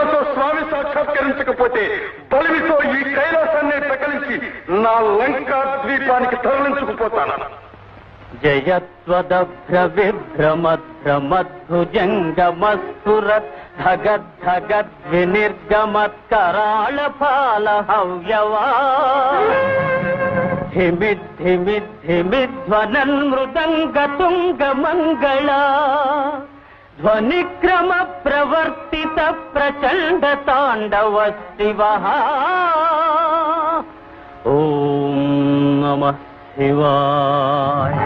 కళ్ళతో స్వామి సాక్షాత్కరించకపోతే బలిమితో ఈ కైలాసాన్ని పెకలించి నా లంకా ద్వీపానికి తరలించుకుపోతాను. జయత్వదభ్ర విభ్రమద్భ్రమద్భుజంగమస్ఫురత్ ధగద్ధగద్వినిర్గమత్కరాళ ఫాల హవ్యవా ధిమిద్ధిమిద్ధిమిధ్వనన్ మృదంగతుంగ మంగళ ధ్వనిక్రమ ప్రవర్తిత ప్రచండ తాండవ శివ. ఓం నమః శివాయ.